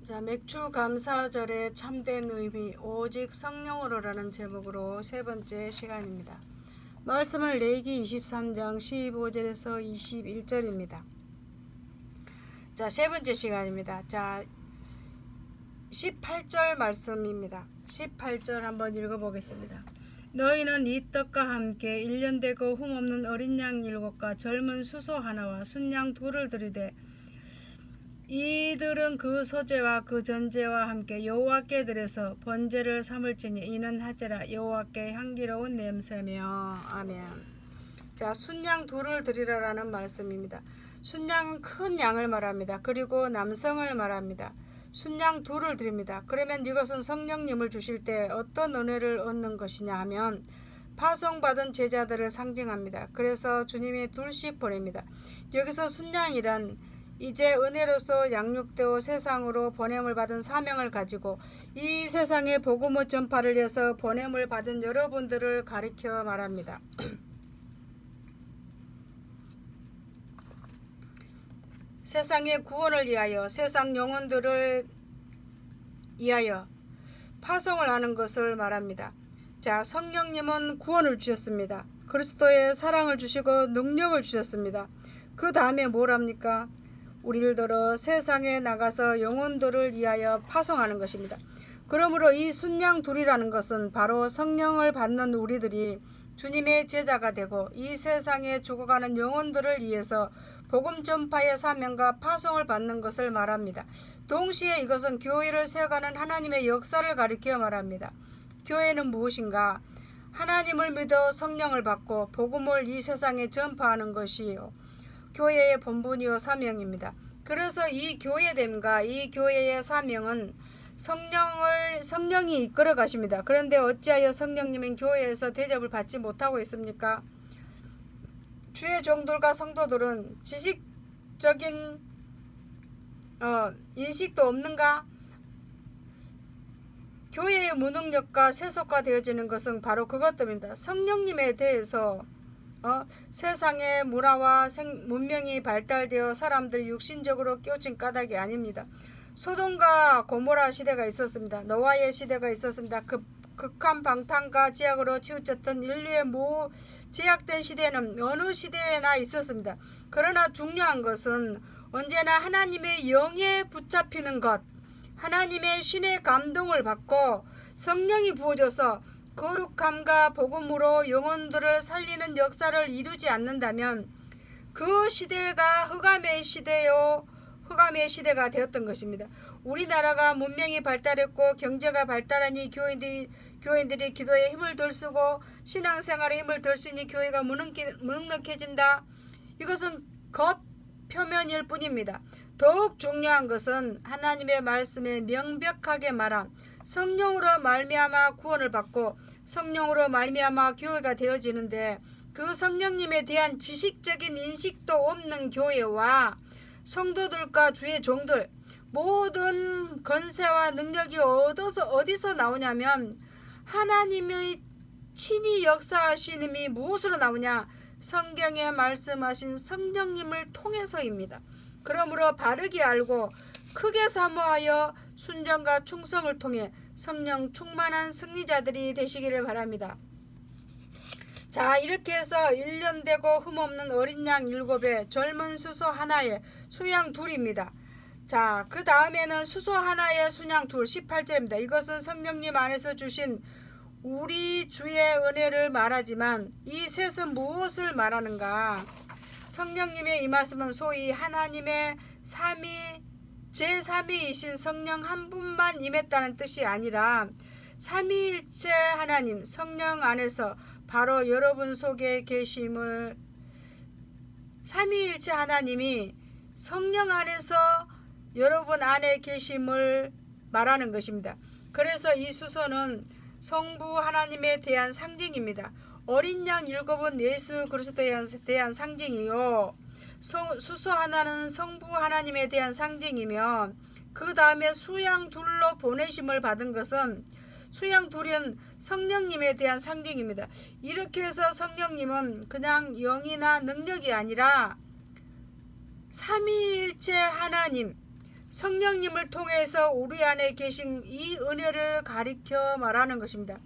자, 맥주 감사절의 참된 의미 오직 성령으로라는 제목으로 세 번째 시간입니다. 말씀을 레위기 23장 15절에서 21절입니다. 자, 세 번째 시간입니다. 자, 18절 말씀입니다. 18절 한번 읽어보겠습니다. 너희는 이 떡과 함께 1년 되고 흠없는 어린 양 7과 젊은 수소 하나와 순양 2를 드리되 이들은 그 소제와 그 전제와 함께 여호와께 드려서 번제를 삼을지니 이는 하제라 여호와께 향기로운 냄새며. 아멘. 자, 순양 2를 드리라라는 말씀입니다. 순양 큰 양을 말합니다. 그리고 남성을 말합니다. 순양 2를 드립니다. 그러면 이것은 성령님을 주실 때 어떤 은혜를 얻는 것이냐 하면 파송받은 제자들을 상징합니다. 그래서 주님이 2씩 보냅니다. 여기서 순양이란 이제 은혜로서 양육되어 세상으로 보냄을 받은 사명을 가지고 이 세상의 복음의 전파를 위해서 보냄을 받은 여러분들을 가리켜 말합니다. 세상의 구원을 위하여 세상 영혼들을 위하여 파송을 하는 것을 말합니다. 자, 성령님은 구원을 주셨습니다. 그리스도의 사랑을 주시고 능력을 주셨습니다. 그 다음에 뭘 합니까? 우리들로 세상에 나가서 영혼들을 위하여 파송하는 것입니다. 그러므로 이 순양 2이라는 것은 바로 성령을 받는 우리들이 주님의 제자가 되고 이 세상에 죽어가는 영혼들을 위해서 복음 전파의 사명과 파송을 받는 것을 말합니다. 동시에 이것은 교회를 세워가는 하나님의 역사를 가리켜 말합니다. 교회는 무엇인가? 하나님을 믿어 성령을 받고 복음을 이 세상에 전파하는 것이요 교회의 본분이요 사명입니다. 그래서 이 교회됨과 이 교회의 사명은 성령이 이끌어 가십니다. 그런데 어찌하여 성령님은 교회에서 대접을 받지 못하고 있습니까? 주의 종들과 성도들은 지식적인 인식도 없는가? 교회의 무능력과 세속화되어지는 것은 바로 그것들입니다. 성령님에 대해서 세상의 문화와 문명이 발달되어 사람들이 육신적으로 깨우친 까닭이 아닙니다. 소돔과 고모라 시대가 있었습니다. 노아의 시대가 있었습니다. 극한 방탕과 제약으로 치우쳤던 인류의 제약된 시대는 어느 시대에나 있었습니다. 그러나 중요한 것은 언제나 하나님의 영에 붙잡히는 것, 하나님의 신의 감동을 받고 성령이 부어져서 거룩함과 복음으로 영혼들을 살리는 역사를 이루지 않는다면 그 시대가 흑암의 시대가 되었던 것입니다. 우리나라가 문명이 발달했고 경제가 발달하니 교인들이 기도에 힘을 덜 쓰고 신앙생활에 힘을 덜 쓰니 교회가 무능력해진다. 이것은 겉표면일 뿐입니다. 더욱 중요한 것은 하나님의 말씀에 명백하게 말한 성령으로 말미암아 구원을 받고 성령으로 말미암아 교회가 되어지는데 그 성령님에 대한 지식적인 인식도 없는 교회와 성도들과 주의 종들 모든 권세와 능력이 어디서 나오냐면 하나님의 친히 역사하시님이 무엇으로 나오냐? 성경에 말씀하신 성령님을 통해서입니다. 그러므로 바르게 알고 크게 사모하여 순종과 충성을 통해 성령 충만한 승리자들이 되시기를 바랍니다. 자, 이렇게 해서 1년 되고 흠없는 어린 양 7에 젊은 수소 하나에 수양 2입니다. 자, 그 다음에는 수소 하나에 순양 2 18절입니다. 이것은 성령님 안에서 주신 우리 주의 은혜를 말하지만 이 셋은 무엇을 말하는가? 성령님의 이 말씀은 소위 하나님의 제3위이신 성령 한 분만 임했다는 뜻이 아니라 삼위일체 하나님 성령 안에서 바로 여러분 속에 계심을 삼위일체 하나님이 성령 안에서 여러분 안에 계심을 말하는 것입니다. 그래서 이 수소는 성부 하나님에 대한 상징입니다. 어린 양 7은 예수 그리스도에 대한 상징이요 수소 하나는 성부 하나님에 대한 상징이며 그 다음에 수양 2로 보내심을 받은 것은 수양 2은 성령님에 대한 상징입니다. 이렇게 해서 성령님은 그냥 영이나 능력이 아니라 삼위일체 하나님 성령님을 통해서 우리 안에 계신 이 은혜를 가리켜 말하는 것입니다.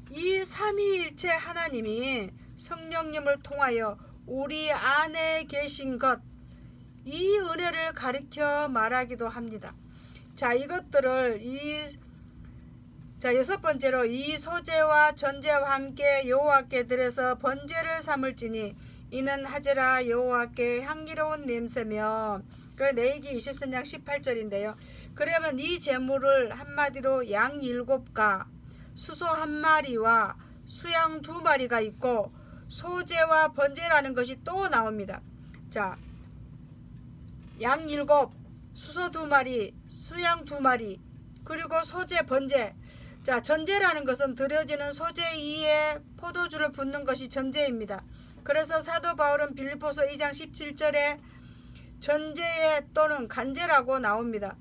이 삼위일체 하나님이 성령님을 통하여 우리 안에 계신 것, 이 은혜를 가리켜 말하기도 합니다. 자, 이것들을 여섯 번째로 이 소재와 전제와 함께 여호와께 드려서 번제를 삼을지니 이는 하제라 여호와께 향기로운 냄새며. 레위기 23장 18절인데요. 그러면 이 제물을 한마디로 양 7가 수소 1마리와 수양 2마리가 있고 소제와 번제라는 것이 또 나옵니다. 자, 양 7, 수소 2마리, 수양 2마리, 그리고 소제, 번제. 자, 전제라는 것은 드려지는 소제 위에 포도주를 붓는 것이 전제입니다. 그래서 사도 바울은 빌립보서 2장 17절에 전제 또는 간제라고 나옵니다.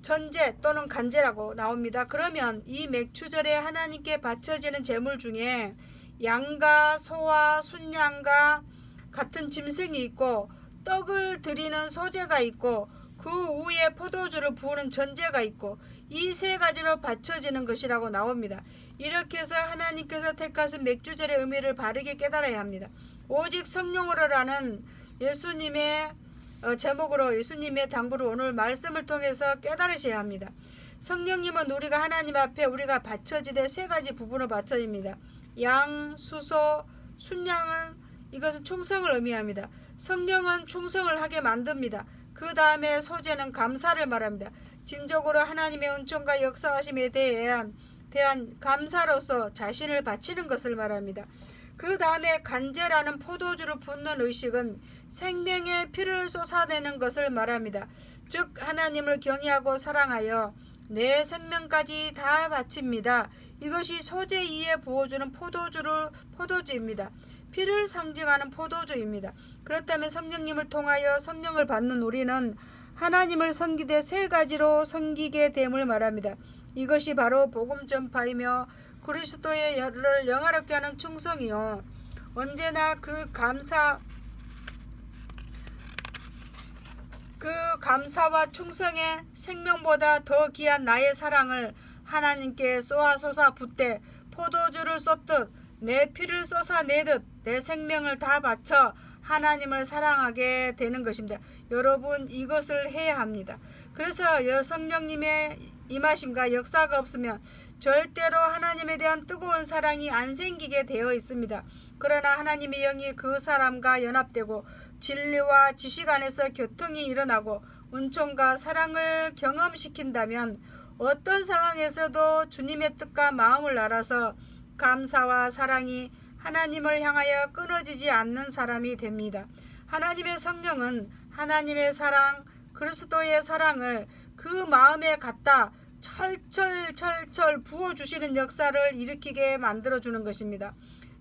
전제 또는 간제라고 나옵니다. 그러면 이 맥추절에 하나님께 바쳐지는 제물 중에 양과 소와 순양과 같은 짐승이 있고 떡을 드리는 소제가 있고 그 위에 포도주를 부으는 전제가 있고 이 세 가지로 바쳐지는 것이라고 나옵니다. 이렇게 해서 하나님께서 택하신 맥주절의 의미를 바르게 깨달아야 합니다. 오직 성령으로라는 예수님의 제목으로 예수님의 당부를 오늘 말씀을 통해서 깨달으셔야 합니다. 성령님은 우리가 하나님 앞에 우리가 바쳐지되 세 가지 부분을 바쳐집니다. 양, 수소, 순양은 이것은 충성을 의미합니다. 성령은 충성을 하게 만듭니다. 그 다음에 소제는 감사를 말합니다. 진정으로 하나님의 은총과 역사하심에 대한 감사로서 자신을 바치는 것을 말합니다. 그 다음에 간제라는 포도주를 붓는 의식은 생명의 피를 쏟아내는 것을 말합니다. 즉 하나님을 경외하고 사랑하여 내 생명까지 다 바칩니다. 이것이 소제 위에 부어주는 포도주입니다. 피를 상징하는 포도주입니다. 그렇다면 성령님을 통하여 성령을 받는 우리는 하나님을 섬기되 세 가지로 섬기게 됨을 말합니다. 이것이 바로 복음 전파이며 그리스도의 열을 영화롭게 하는 충성이요. 언제나 그 감사와 충성에 생명보다 더 귀한 나의 사랑을 하나님께 쏟아 붓되 포도주를 쏟듯 내 피를 쏟아내듯 내 생명을 다 바쳐 하나님을 사랑하게 되는 것입니다. 여러분 이것을 해야 합니다. 그래서 성령님의 임하심과 역사가 없으면 절대로 하나님에 대한 뜨거운 사랑이 안 생기게 되어 있습니다. 그러나 하나님의 영이 그 사람과 연합되고 진리와 지식 안에서 교통이 일어나고 은총과 사랑을 경험시킨다면 어떤 상황에서도 주님의 뜻과 마음을 알아서 감사와 사랑이 하나님을 향하여 끊어지지 않는 사람이 됩니다. 하나님의 성령은 하나님의 사랑, 그리스도의 사랑을 그 마음에 갖다 철철 부어주시는 역사를 일으키게 만들어주는 것입니다.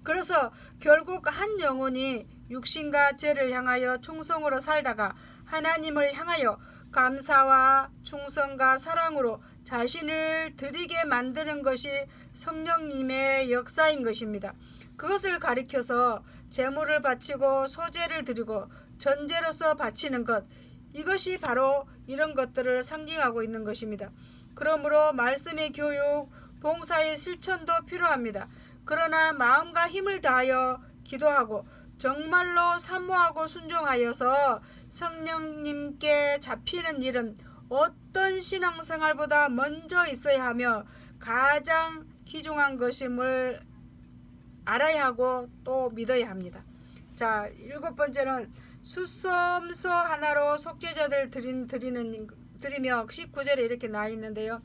그래서 결국 한 영혼이 육신과 죄를 향하여 충성으로 살다가 하나님을 향하여 감사와 충성과 사랑으로 자신을 드리게 만드는 것이 성령님의 역사인 것입니다. 그것을 가리켜서 제물을 바치고 소제를 드리고 전제로서 바치는 것, 이것이 바로 이런 것들을 상징하고 있는 것입니다. 그러므로 말씀의 교육, 봉사의 실천도 필요합니다. 그러나 마음과 힘을 다하여 기도하고 정말로 사모하고 순종하여서 성령님께 잡히는 일은 어떤 신앙생활보다 먼저 있어야 하며 가장 귀중한 것임을 알아야 하고 또 믿어야 합니다. 자, 7번째는 수섬소 하나로 속죄제를 드리며 19절에 이렇게 나와 있는데요.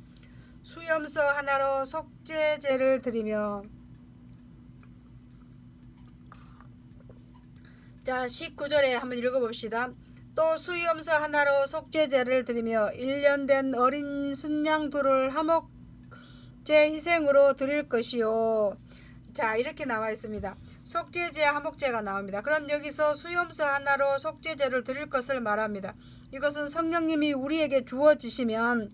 수염소 하나로 속죄제를 드리며. 자, 19절에 한번 읽어봅시다. 또 수염소 하나로 속죄제를 드리며 1년 된 어린 순양 둘을 화목제 희생으로 드릴 것이요. 자, 이렇게 나와 있습니다. 속죄제, 화목제가 나옵니다. 그럼 여기서 수염소 하나로 속죄제를 드릴 것을 말합니다. 이것은 성령님이 우리에게 주어지시면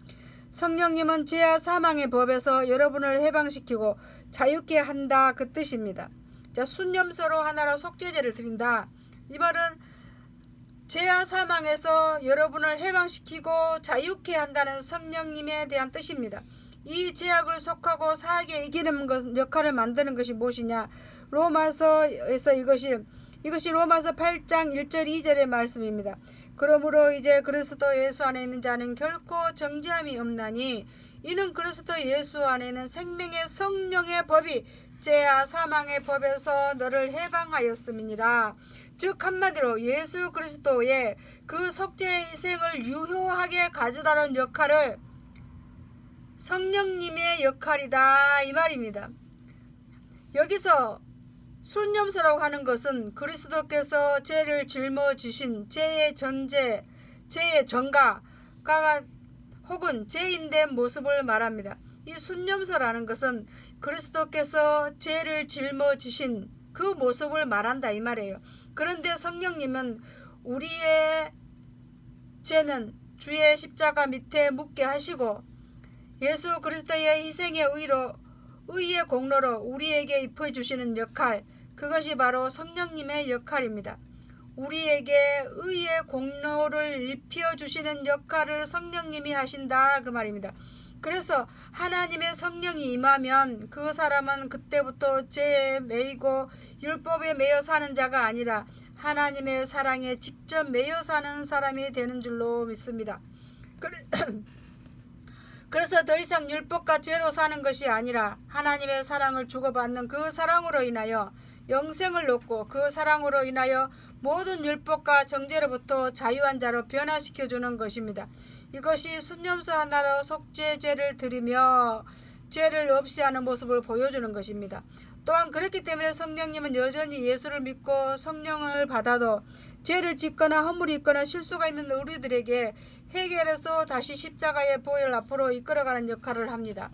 성령님은 죄와 사망의 법에서 여러분을 해방시키고 자유케 한다, 그 뜻입니다. 자, 순염소로 하나로 속죄제를 드린다. 이 말은 1년 된 어린 순양 둘을 화목제 희생으로 드릴 것이요. 1년 된 어린 순양 둘을 화목제 희생으로 드릴 것이요. 자, 이렇게 나와 있습니다. 속죄제, 화목제가 나옵니다. 그럼 여기서 수염소 하나로 속죄제를 드릴 것을 말합니다. 이것은 성령님이 우리에게 주어지시면 성령님은 죄와 사망의 법에서 여러분을 해방시키고 자유케 한다, 그 뜻입니다. 죄와 사망에서 여러분을 해방시키고 자유케 한다는 성령님에 대한 뜻입니다. 이 죄악을 속하고 사하게 이기는 역할을 만드는 것이 무엇이냐? 로마서에서 이것이 로마서 8장 1절 2절의 말씀입니다. 그러므로 이제 그리스도 예수 안에 있는 자는 결코 정죄함이 없나니 이는 그리스도 예수 안에 있는 생명의 성령의 법이 죄와 사망의 법에서 너를 해방하였음이니라. 즉 한마디로 예수 그리스도의 그 속죄의 희생을 유효하게 가져다는 역할을 성령님의 역할이다 이 말입니다. 여기서 순념서라고 하는 것은 그리스도께서 죄를 짊어지신 죄의 전제, 죄의 전가가 혹은 죄인된 모습을 말합니다. 이 순념서라는 것은 그리스도께서 죄를 짊어지신 그 모습을 말한다 이 말이에요. 그런데 성령님은 우리의 죄는 주의 십자가 밑에 묻게 하시고 예수 그리스도의 희생의 의의 공로로 우리에게 입혀주시는 역할, 그것이 바로 성령님의 역할입니다. 우리에게 의의 공로를 입혀주시는 역할을 성령님이 하신다 그 말입니다. 그래서 하나님의 성령이 임하면 그 사람은 그때부터 죄에 매이고 율법에 매여 사는 자가 아니라 하나님의 사랑에 직접 매여 사는 사람이 되는 줄로 믿습니다. 그래서 더 이상 율법과 죄로 사는 것이 아니라 하나님의 사랑을 주고받는 그 사랑으로 인하여 영생을 얻고 그 사랑으로 인하여 모든 율법과 정죄로부터 자유한 자로 변화시켜주는 것입니다. 이것이 순념서 하나로 속죄제를 드리며 죄를 없이 하는 모습을 보여주는 것입니다. 또한 그렇기 때문에 성령님은 여전히 예수를 믿고 성령을 받아도 죄를 짓거나 허물이 있거나 실수가 있는 우리들에게 해결해서 다시 십자가의 보혈 앞으로 이끌어가는 역할을 합니다.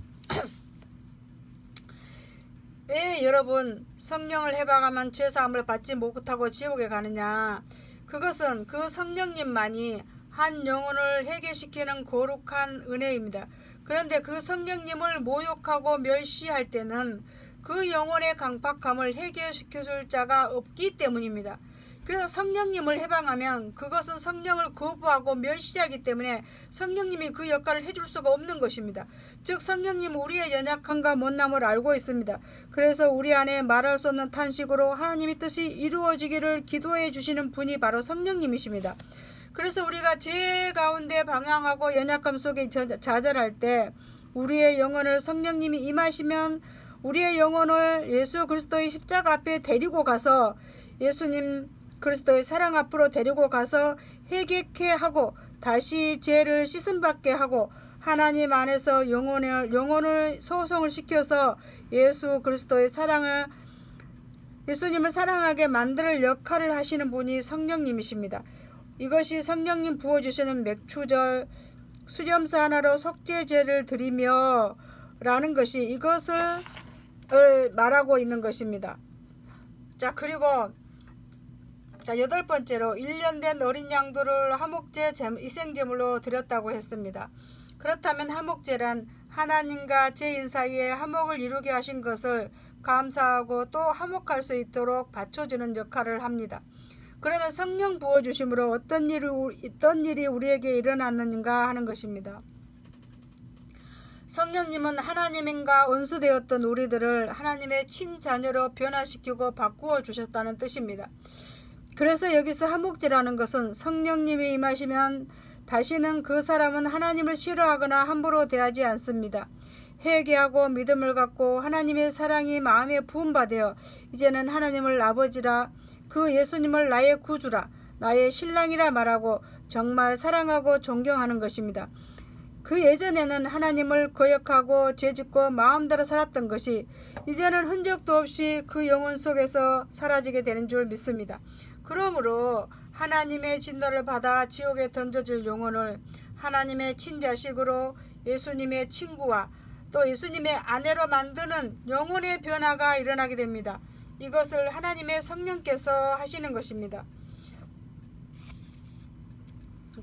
왜 여러분 성령을 해방하면 죄사함을 받지 못하고 지옥에 가느냐? 그것은 그 성령님만이 한 영혼을 해결시키는 거룩한 은혜입니다. 그런데 그 성령님을 모욕하고 멸시할 때는 그 영혼의 강팍함을 해결시켜줄 자가 없기 때문입니다. 그래서 성령님을 해방하면 그것은 성령을 거부하고 멸시하기 때문에 성령님이 그 역할을 해줄 수가 없는 것입니다. 즉 성령님은 우리의 연약함과 못남을 알고 있습니다. 그래서 우리 안에 말할 수 없는 탄식으로 하나님의 뜻이 이루어지기를 기도해 주시는 분이 바로 성령님이십니다. 그래서 우리가 죄 가운데 방황하고 연약함 속에 좌절할 때 우리의 영혼을 성령님이 임하시면 우리의 영혼을 예수 그리스도의 십자가 앞에 데리고 가서 예수님 그리스도의 사랑 앞으로 데리고 가서 회개케 하고 다시 죄를 씻음받게 하고 하나님 안에서 영혼을 소성을 시켜서 예수 그리스도의 사랑을 예수님을 사랑하게 만들 역할을 하시는 분이 성령님이십니다. 이것이 성령님 부어주시는 맥추절 수렴사 하나로 속죄제를 드리며 라는 것이 이것을 말하고 있는 것입니다. 자, 그리고 여덟 번째로 1년 된 어린 양도를 화목제 희생제물로 드렸다고 했습니다. 그렇다면 화목제란 하나님과 죄인 사이에 화목을 이루게 하신 것을 감사하고 또 화목할 수 있도록 받쳐주는 역할을 합니다. 그러면 성령 부어주심으로 어떤 일이 우리에게 일어났는가 하는 것입니다. 성령님은 하나님과 원수되었던 우리들을 하나님의 친자녀로 변화시키고 바꾸어 주셨다는 뜻입니다. 그래서 여기서 화목제라는 것은 성령님이 임하시면 다시는 그 사람은 하나님을 싫어하거나 함부로 대하지 않습니다. 회개하고 믿음을 갖고 하나님의 사랑이 마음에 부음받아 이제는 하나님을 아버지라 그 예수님을 나의 구주라 나의 신랑이라 말하고 정말 사랑하고 존경하는 것입니다. 그 예전에는 하나님을 거역하고 죄짓고 마음대로 살았던 것이 이제는 흔적도 없이 그 영혼 속에서 사라지게 되는 줄 믿습니다. 그러므로 하나님의 진노를 받아 지옥에 던져질 영혼을 하나님의 친자식으로 예수님의 친구와 또 예수님의 아내로 만드는 영혼의 변화가 일어나게 됩니다. 이것을 하나님의 성령께서 하시는 것입니다.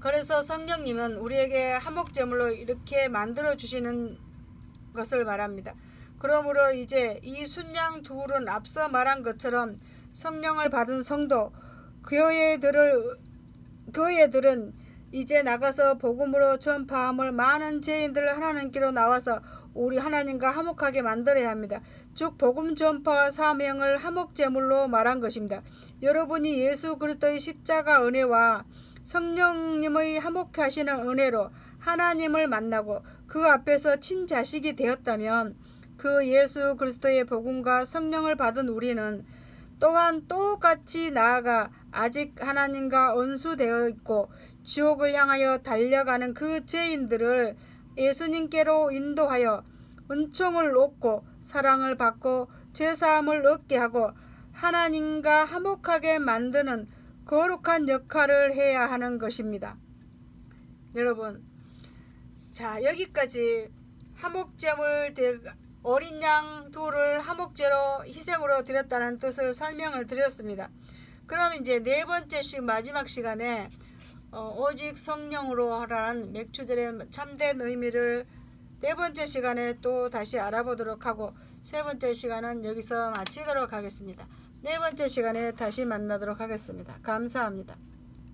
그래서 성령님은 우리에게 화목제물로 이렇게 만들어 주시는 것을 말합니다. 그러므로 이제 이 순양 둘은 앞서 말한 것처럼 성령을 받은 성도 교회들을 교회들은 이제 나가서 복음으로 전파함을 많은 죄인들을 하나님께로 나와서 우리 하나님과 화목하게 만들어야 합니다. 즉 복음 전파와 사명을 화목제물로 말한 것입니다. 여러분이 예수 그리스도의 십자가 은혜와 성령님의 화목케 하시는 은혜로 하나님을 만나고 그 앞에서 친자식이 되었다면 그 예수 그리스도의 복음과 성령을 받은 우리는 또한 똑같이 나아가 아직 하나님과 원수되어 있고 지옥을 향하여 달려가는 그 죄인들을 예수님께로 인도하여 은총을 얻고 사랑을 받고 죄사함을 얻게 하고 하나님과 화목하게 만드는 거룩한 역할을 해야 하는 것입니다. 여러분, 자 여기까지 화목제물 어린 양 둘을 화목제로 희생으로 드렸다는 뜻을 설명을 드렸습니다. 그럼 이제 네 번째 마지막 시간에 오직 성령으로 하라는 맥주절의 참된 의미를 네 번째 시간에 또 다시 알아보도록 하고 세 번째 시간은 여기서 마치도록 하겠습니다. 네 번째 시간에 다시 만나도록 하겠습니다. 감사합니다.